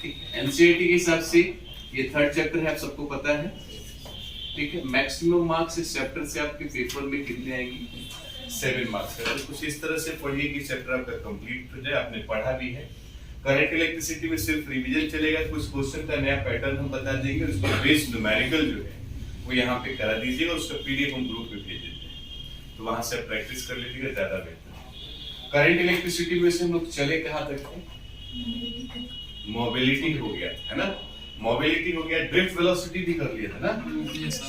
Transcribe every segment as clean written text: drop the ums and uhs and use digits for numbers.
ठीक है, एनसीईआरटी के हिसाब से ये थर्ड चैप्टर है, आप सबको पता है। ठीक है, मैक्सिमम मार्क्स इस चैप्टर से आपके पेपर में कितने आएंगे? 7 मार्क्स का। तो कुछ इस तरह से पढ़िए कि चैप्टर आपका कंप्लीट हो जाए, आपने पढ़ा भी है। करंट इलेक्ट्रिसिटी में सिर्फ रिवीजन चलेगा, कुछ क्वेश्चन का नया पैटर्न हम बता देंगे, उसको बेस्ड न्यूमेरिकल जो है वो यहाँ पे करा दीजिएगा, उसका पीडीएफ हम ग्रुप पे भेज देते हैं, तो वहां से आप प्रैक्टिस कर लीजिएगा, ज्यादा बेहतर है। करंट इलेक्ट्रिसिटी में से हम लोग चले कहाँ तक थे? मोबिलिटी हो गया है ना, मोबिलिटी हो गया, ड्रिफ्ट वेलोसिटी भी कर लिया था ना।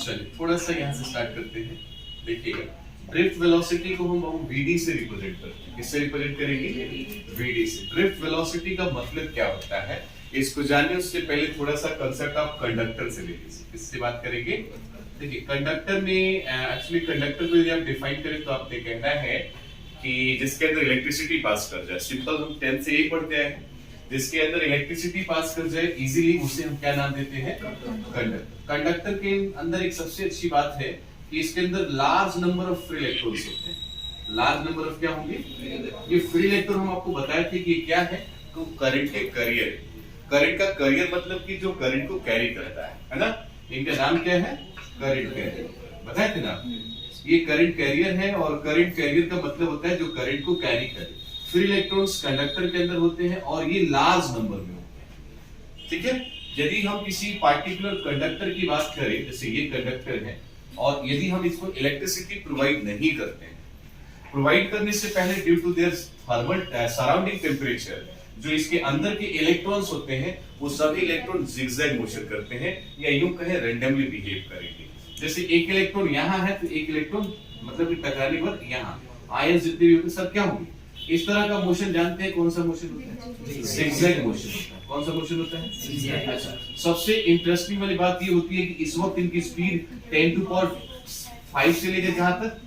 चलिए थोड़ा सा यहाँ से स्टार्ट करते हैं। देखिएगा, ड्रिफ्ट वेलोसिटी को हम वीडी से रिप्रेजेंट करते हैं। किससे रिप्रेजेंट करेंगे? वीडी से। ड्रिफ्ट वेलोसिटी का मतलब क्या होता है, इसको जानने उससे पहले थोड़ा सा कांसेप्ट आप कंडक्टर से ले लीजिए। किससे बात करेंगे? देखिए, कंडक्टर में एक्चुअली कंडक्टर को यदि आप डिफाइन करें तो आपने कहना है कि जिसके अंदर इलेक्ट्रिसिटी पास कर जाए, सिंपल हम 10 से यही पढ़ते हैं, जिसके अंदर इलेक्ट्रिसिटी पास कर जाए इजीली, उसे हम क्या नाम देते हैं? कंडक्टर। कंडक्टर के अंदर एक सबसे अच्छी बात है कि इसके अंदर large number of free electrons होते हैं। लार्ज नंबर ऑफ क्या होंगे? ये फ्री इलेक्ट्रॉन हम आपको बताए थे कि क्या है, तो करंट के कैरियर। करंट का कैरियर मतलब कि जो करंट को कैरी करता है ना, इनका नाम क्या है? Current carrier. बताए थे ना, ये करंट कैरियर है, और करंट कैरियर का मतलब होता है जो करंट को कैरी करे। फ्री इलेक्ट्रॉन्स कंडक्टर के अंदर होते हैं और ये लार्ज नंबर में होते हैं। ठीक है, यदि हम किसी पार्टिकुलर कंडक्टर की बात करें, जैसे ये कंडक्टर है, और यदि हम इसको इलेक्ट्रिसिटी प्रोवाइड नहीं करते हैं, प्रोवाइड करने से पहले due to their thermal surrounding temperature, जो इसके अंदर के इलेक्ट्रॉन्स होते हैं वो सभी इलेक्ट्रॉन जिगजैग मोशन करते हैं, या यूं कहें रैंडमली बिहेव करेंगे। जैसे एक इलेक्ट्रॉन यहाँ है तो एक इलेक्ट्रॉन मतलब कि टकराने पर यहाँ आयन जितने भी होते हैं सब क्या होंगे? इस तरह का मोशन जानते हैं, कौन सा मोशन होता है? Zigzag motion. कौन सा मोशन होता है? अच्छा, सबसे इंटरेस्टिंग वाली बात ये होती है कि इस वक्त इनकी स्पीड 10 टू पावर 5 से लेकर कहां तक?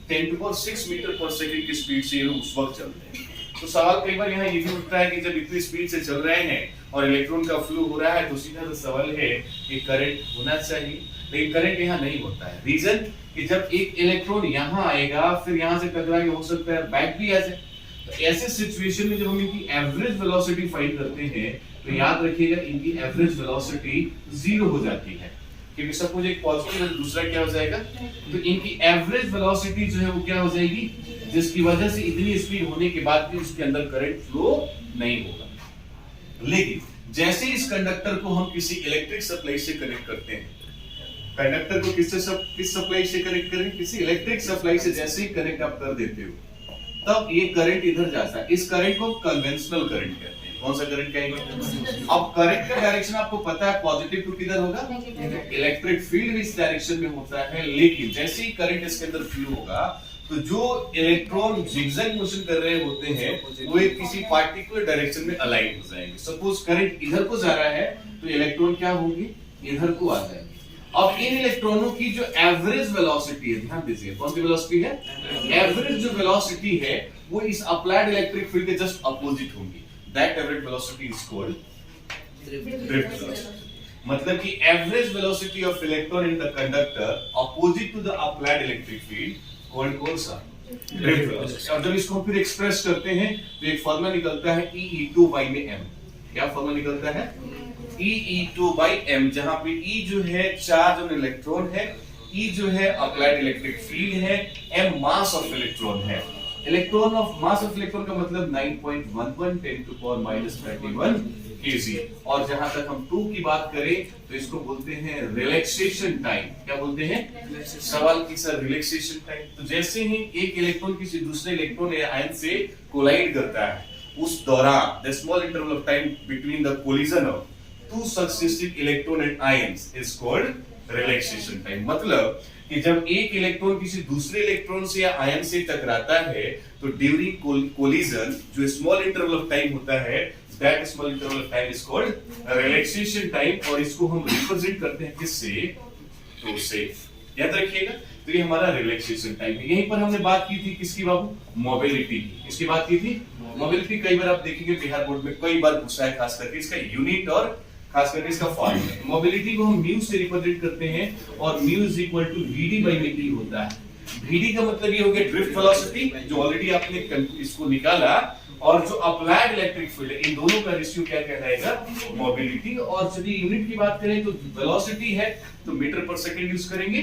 10 टू पावर 6 मीटर पर सेकंड की स्पीड से ये लोग उस वक्त चल रहे हैं। तो सवाल कई बार यहाँ ये भी उठता है कि जब इतनी स्पीड से चल रहे हैं और इलेक्ट्रॉन का फ्लो हो रहा है, तो सीधा सा सवाल है कि करंट होना चाहिए, लेकिन करंट यहाँ नहीं होता है। रीजन कि जब एक इलेक्ट्रॉन यहाँ आएगा, फिर यहाँ से टकरा के हो सकता है बैक भी आ जाए। तो ऐसे सिचुएशन में जब हम इनकी एवरेज वेलोसिटी फाइंड करते हैं, तो याद रखिएगा इनकी एवरेज वेलोसिटी 0 हो जाती है, क्योंकि सपोज एक पॉजिटिव है, दूसरा क्या हो जाएगा, तो इनकी एवरेज वेलोसिटी जो है वो क्या हो जाएगी, जिसकी वजह से इतनी स्पीड होने के बाद भी उसके अंदर करंट फ्लो नहीं होगा। लेकिन जैसे इस कंडक्टर को हम किसी इलेक्ट्रिक सप्लाई से कनेक्ट करते हैं, कंडक्टर को किस सप्लाई से कनेक्ट करें? किसी इलेक्ट्रिक सप्लाई से जैसे ही कनेक्ट आप कर देते हो, तब ये करंट इधर जाता है। इस करंट को कन्वेंशनल करंट कहते हैं। कौन सा करंट कहेंगे? अब करंट का डायरेक्शन आपको पता है, पॉजिटिव टू किधर होगा? इलेक्ट्रिक फील्ड इस डायरेक्शन में होता है। लेकिन जैसे ही करंट इसके अंदर फ्लो होगा, तो जो इलेक्ट्रॉन जिगजैग मोशन कर रहे होते हैं वो एक किसी पार्टिकुलर डायरेक्शन में अलाइन हो जाएंगे। सपोज करंट इधर को जा रहा है, तो इलेक्ट्रॉन क्या होंगे? इधर को आ जाएंगे। अब इन इलेक्ट्रॉनों की जो एवरेज वेलोसिटी है, ध्यान दीजिए, कौन सी वेलोसिटी है? एवरेज जो वेलोसिटी है वो इस अप्लाइड इलेक्ट्रिक फील्ड के जस्ट अपोजिट होगी। That average velocity is called drift velocity. मतलब कि average velocity of electron in the conductor opposite to the applied electric field called कौन सा? Drift velocity. और जब इसको फिर एक्सप्रेस करते हैं तो एक फॉर्मूला निकलता है E(E2 by m). क्या फॉर्मूला निकलता है? E(E2 by m), जहां पे E जो है चार्ज ऑन इलेक्ट्रॉन है, E जो है अप्लाइड इलेक्ट्रिक फील्ड है, m मास ऑफ इलेक्ट्रॉन है। Electron of mass of electron का मतलब 9.11 10 टू पावर -31 kg। और जहां तक हम 2 की बात करें तो इसको बोलते हैं रिलैक्सेशन टाइम। क्या बोलते हैं? सवाल की सर रिलैक्सेशन टाइम। तो जैसे ही एक इलेक्ट्रॉन किसी दूसरे इलेक्ट्रॉन या आयन से कोलाइड करता है, उस दौरान the small interval of time between the collision of 2 successive electron and ions is called relaxation time. मतलब कि जब एक इलेक्ट्रॉन किसी दूसरे इलेक्ट्रॉन से या आयन से टकराता है, तो ड्यूरिंग कोलिजन जो स्मॉल इंटरवल ऑफ टाइम होता है, that small interval of time is called relaxation time. और इसको हम रिप्रेजेंट करते हैं किससे? तो से। याद रखिएगा, तो ये हमारा रिलैक्सेशन टाइम है। यहीं पर हमने बात की थी किसकी बाबू? मोबिलिटी की। किसकी बात की थी? मोबिलिटी। कई बार आप देखेंगे बिहार बोर्ड में कई बार पूछा है, खास करके इसका यूनिट और खास करके इसका फॉर्मूला। मोबिलिटी को हम म्यू से रिप्रेजेंट करते हैं, और mu is equal to VD by VT होता है। VD का मतलब ये हो गया ड्रिफ्ट वेलोसिटी, जो ऑलरेडी आपने इसको निकाला, और जो अप्लाइड इलेक्ट्रिक फील्ड है, इन दोनों का रेशियो क्या कहलाएगा, मोबिलिटी। और यदि यूनिट की बात करें तो वेलोसिटी है तो मीटर पर सेकंड यूज करेंगे,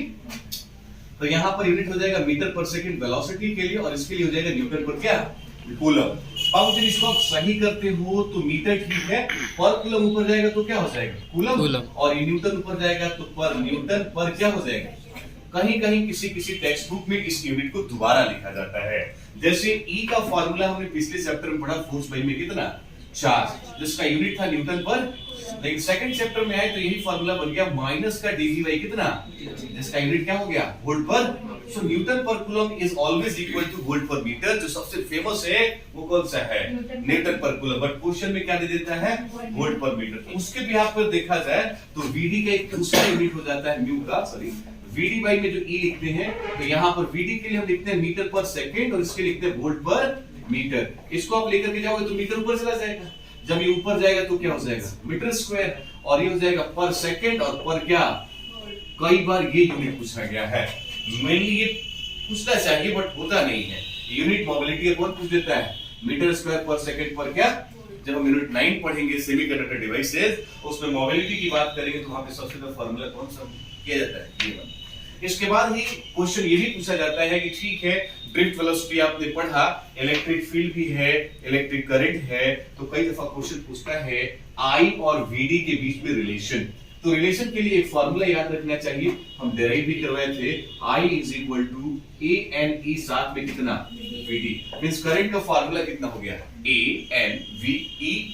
तो यहां पर यूनिट हो जाएगा मीटर पर सेकंड वेलोसिटी के लिए, और इसके लिए हो जाएगा न्यूटन पर क्या, कूलम। अब जब इसको आप सही करते हो तो मीटर ठीक है, पर कूलम ऊपर जाएगा तो क्या हो जाएगा, कूलम, और ये न्यूटन ऊपर जाएगा तो पर न्यूटन पर क्या हो जाएगा। कहीं कहीं किसी किसी टेक्स्ट बुक में इस यूनिट को दोबारा लिखा जाता है, जैसे E का फॉर्मूला हमने पिछले चैप्टर में पढ़ा फोर्स बाई में कितना, चार्ज, जिसका यूनिट था न्यूटन पर, लेकिन सेकंड चैप्टर में आए तो यही फॉर्मूला बन गया माइनस का dV बाई कितना, जिसका यूनिट क्या हो गया, वोल्ट पर। सो न्यूटन पर coulomb is always equal two volt पर मीटर। जो सबसे फेमस है वो कौन सा है, न्यूटन पर कूलम, बट क्वेश्चन में क्या दे देता है, वोल्ट पर मीटर। उसके भी पर देखा जाए तो VD का एक दूसरा यूनिट हो जाता है म्यू का, सॉरी VD बाई में जो E लिखते हैं, तो यहाँ पर VD के लिए हम लिखते हैं मीटर पर सेकेंड, और इसके लिखते हैं वोल्ट पर मीटर। इसको आप लेकर के जाओगे तो मीटर ऊपर चला जाएगा, जब ये ऊपर जाएगा तो क्या हो जाएगा, मीटर स्क्वायर, और ये हो जाएगा पर सेकेंड, और पर क्या, कई बार ये यूनिट पूछा गया है, मेनली ये पूछना चाहिए बट होता नहीं है। यूनिट मोबिलिटी कौन पूछ देता है, मीटर स्क्वायर पर सेकेंड पर क्या। जब हम यूनिट 9 पढ़ेंगे सेमीकंडक्टर डिवाइसेस, उसमें मोबिलिटी की बात करेंगे तो वहां पे सबसे पहले फार्मूला कौन सा किया जाता है, ये वाला। इसके बाद ही क्वेश्चन ये भी पूछा जाता है कि ठीक है ड्रिफ्ट वेलोसिटी आपने पढ़ा, इलेक्ट्रिक फील्ड भी है, इलेक्ट्रिक करंट है, तो कई दफा क्वेश्चन पूछता है I और VD के बीच में रिलेशन। तो रिलेशन के लिए एक फार्मूला याद रखना चाहिए, हम डेराइव भी करवाए थे, I is equal to ANE, साथ में कितना, VD, मींस करंट का फार्मूला कितना हो गया, ANVE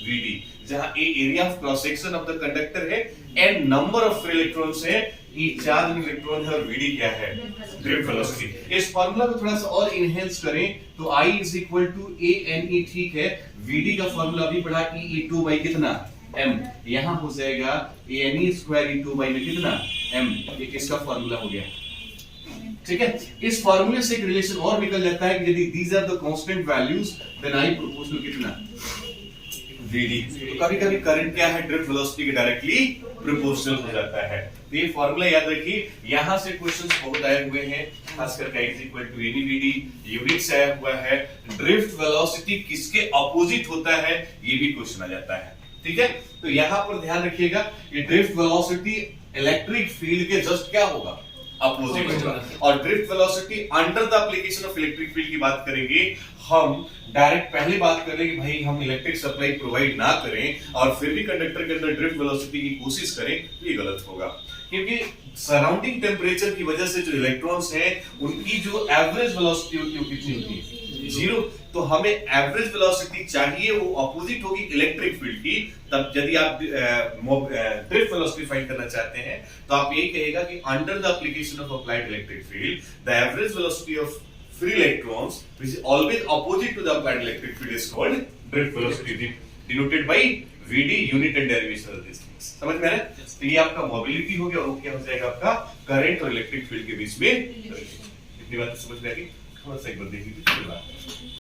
VD, जहां A area of cross section of the conductor है, N number of free electrons है, E चार्ज इलेक्ट्रॉन है, और VD क्या है, ड्रिफ्ट वेलोसिटी। इस फार्मूला को थोड़ा सा और इनहेंस करें तो I is equal to ANE, ठीक है, VD का फार्मूला अभी पढ़ा E2 बाई कितना, M, यहां हो जाएगा ANE स्क्वायर E2 बाई में कितना, M, ये किसका फार्मूला हो गया, ठीक है। इस फार्मूले से एक रिलेशन और निकल जाता है कि यदि these are the constant values then I proportional कितना, VD। तो कभी-कभी करंट क्या है, ड्रिफ्ट वेलोसिटी के डायरेक्टली प्रोपोर्शनल हो जाता है। तो ये फार्मूला याद रखिए, यहां से क्वेश्चंस बहुत आए हुए हैं, खासकर I is equal to ANE VD, unit से आया हुआ है, ड्रिफ्ट वेलोसिटी किसके अपोजिट होता है, ये भी क्वेश्चन आ जाता है, ठीक है। तो यहां पर ध्यान रखिएगा, ये ड्रिफ्ट वेलोसिटी इलेक्ट्रिक फील्ड के जस्ट क्या होगा, अपोजिट होगा। और drift velocity under the application of electric field की बात करेंगे, हम डायरेक्ट पहले बात कर लेंगे भाई हम इलेक्ट्रिक सप्लाई प्रोवाइड ना करें और फिर भी कंडक्टर के अंदर ड्रिफ्ट वेलोसिटी की कोशिश करें, तो ये गलत होगा, क्योंकि सराउंडिंग टेम्परेचर की वजह से जो इलेक्ट्रॉन्स हैं उनकी जो एवरेज वेलोसिटी होती है वो कितनी होती है, 0। तो हमें एवरेज वेलोसिटी चाहिए, वो अपोजिट होगी इलेक्ट्रिक फील्ड की। तब यदि आप ड्रिफ्ट वेलोसिटी फाइंड करना चाहते हैं तो आप यही कहेगा कि under the application of applied electric field the average velocity of free electrons which is always opposite to the applied electric field is called drift velocity, denoted by VD, unit and derivation of these things। समझ में आया? तो ये आपका mobility हो गया, और क्या हो जाएगा आपका करंट और इलेक्ट्रिक फील्ड के बीच में। इतनी बात समझ में आ गई? थोड़ा सा एक बार देख लीजिए।